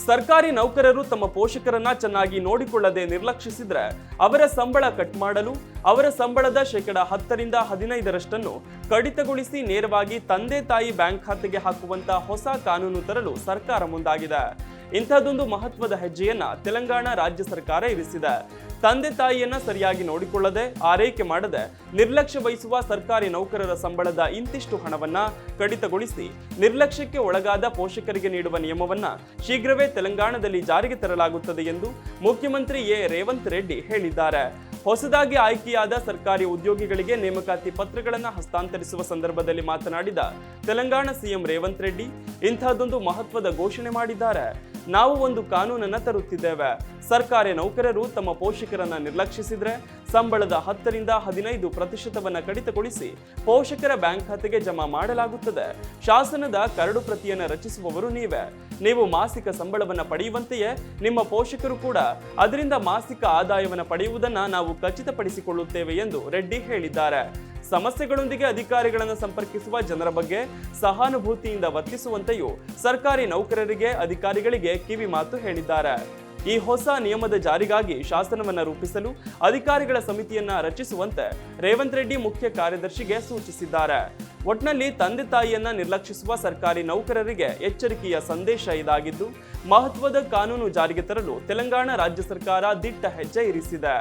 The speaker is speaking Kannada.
ಸರ್ಕಾರಿ ನೌಕರರು ತಮ್ಮ ಪೋಷಕರನ್ನ ಚೆನ್ನಾಗಿ ನೋಡಿಕೊಳ್ಳದೆ ನಿರ್ಲಕ್ಷಿಸಿದ್ರೆ ಅವರ ಸಂಬಳ ಕಟ್ ಮಾಡಲು ಅವರ ಸಂಬಳದ ಶೇಕಡ 10ರಿಂದ 15ರಷ್ಟನ್ನು ಕಡಿತಗೊಳಿಸಿ ನೇರವಾಗಿ ತಂದೆ ತಾಯಿ ಬ್ಯಾಂಕ್ ಖಾತೆಗೆ ಹಾಕುವಂತ ಹೊಸ ಕಾನೂನು ತರಲು ಸರ್ಕಾರ ಮುಂದಾಗಿದೆ. ಇಂಥದ್ದೊಂದು ಮಹತ್ವದ ಹೆಜ್ಜೆಯನ್ನ ತೆಲಂಗಾಣ ರಾಜ್ಯ ಸರ್ಕಾರ ಇರಿಸಿದೆ. ತಂದೆ ತಾಯಿಯನ್ನ ಸರಿಯಾಗಿ ನೋಡಿಕೊಳ್ಳದೆ ಆರೈಕೆ ಮಾಡದೆ ನಿರ್ಲಕ್ಷ್ಯ ವಹಿಸುವ ಸರ್ಕಾರಿ ನೌಕರರ ಸಂಬಳದ ಇಂತಿಷ್ಟು ಹಣವನ್ನ ಕಡಿತಗೊಳಿಸಿ ನಿರ್ಲಕ್ಷ್ಯಕ್ಕೆ ಒಳಗಾದ ಪೋಷಕರಿಗೆ ನೀಡುವ ನಿಯಮವನ್ನ ಶೀಘ್ರವೇ ತೆಲಂಗಾಣದಲ್ಲಿ ಜಾರಿಗೆ ತರಲಾಗುತ್ತದೆ ಎಂದು ಮುಖ್ಯಮಂತ್ರಿ ರೇವಂತ್ ರೆಡ್ಡಿ ಹೇಳಿದ್ದಾರೆ. ಹೊಸದಾಗಿ ಆಯ್ಕೆಯಾದ ಸರ್ಕಾರಿ ಉದ್ಯೋಗಿಗಳಿಗೆ ನೇಮಕಾತಿ ಪತ್ರಗಳನ್ನು ಹಸ್ತಾಂತರಿಸುವ ಸಂದರ್ಭದಲ್ಲಿ ಮಾತನಾಡಿದ ತೆಲಂಗಾಣ ಸಿಎಂ ರೇವಂತ್ ರೆಡ್ಡಿ ಇಂಥದ್ದೊಂದು ಮಹತ್ವದ ಘೋಷಣೆ ಮಾಡಿದ್ದಾರೆ. ನಾವು ಒಂದು ಕಾನೂನನ್ನ ತರುತ್ತಿದ್ದೇವೆ. ಸರ್ಕಾರಿ ನೌಕರರು ತಮ್ಮ ಪೋಷಕರನ್ನ ನಿರ್ಲಕ್ಷಿಸಿದ್ರೆ ಸಂಬಳದ 10ರಿಂದ 15% ಕಡಿತಗೊಳಿಸಿ ಪೋಷಕರ ಬ್ಯಾಂಕ್ ಖಾತೆಗೆ ಜಮಾ ಮಾಡಲಾಗುತ್ತದೆ. ಶಾಸನದ ಕರಡು ಪ್ರತಿಯನ್ನು ರಚಿಸುವವರು ನೀವೇ. ನೀವು ಮಾಸಿಕ ಸಂಬಳವನ್ನ ಪಡೆಯುವಂತೆಯೇ ನಿಮ್ಮ ಪೋಷಕರು ಕೂಡ ಅದರಿಂದ ಮಾಸಿಕ ಆದಾಯವನ್ನು ಪಡೆಯುವುದನ್ನು ನಾವು ಖಚಿತಪಡಿಸಿಕೊಳ್ಳುತ್ತೇವೆ ಎಂದು ರೆಡ್ಡಿ ಹೇಳಿದ್ದಾರೆ. ಸಮಸ್ಯೆಗಳೊಂದಿಗೆ ಅಧಿಕಾರಿಗಳನ್ನು ಸಂಪರ್ಕಿಸುವ ಜನರ ಬಗ್ಗೆ ಸಹಾನುಭೂತಿಯಿಂದ ವರ್ತಿಸುವಂತೆಯೂ ಸರ್ಕಾರಿ ನೌಕರರಿಗೆ ಅಧಿಕಾರಿಗಳಿಗೆ ಕಿವಿ ಮಾತು ಹೇಳಿದ್ದಾರೆ. ಈ ಹೊಸ ನಿಯಮದ ಜಾರಿಗಾಗಿ ಶಾಸನವನ್ನು ರೂಪಿಸಲು ಅಧಿಕಾರಿಗಳ ಸಮಿತಿಯನ್ನ ರಚಿಸುವಂತೆ ರೇವಂತ್ ರೆಡ್ಡಿ ಮುಖ್ಯ ಕಾರ್ಯದರ್ಶಿಗೆ ಸೂಚಿಸಿದ್ದಾರೆ. ಒಟ್ನಲ್ಲಿ ತಂದೆ ತಾಯಿಯನ್ನ ನಿರ್ಲಕ್ಷಿಸುವ ಸರ್ಕಾರಿ ನೌಕರರಿಗೆ ಎಚ್ಚರಿಕೆಯ ಸಂದೇಶ ಇದಾಗಿದ್ದು, ಮಹತ್ವದ ಕಾನೂನು ಜಾರಿಗೆ ತರಲು ತೆಲಂಗಾಣ ರಾಜ್ಯ ಸರ್ಕಾರ ದಿಟ್ಟ ಹೆಜ್ಜೆ ಇರಿಸಿದೆ.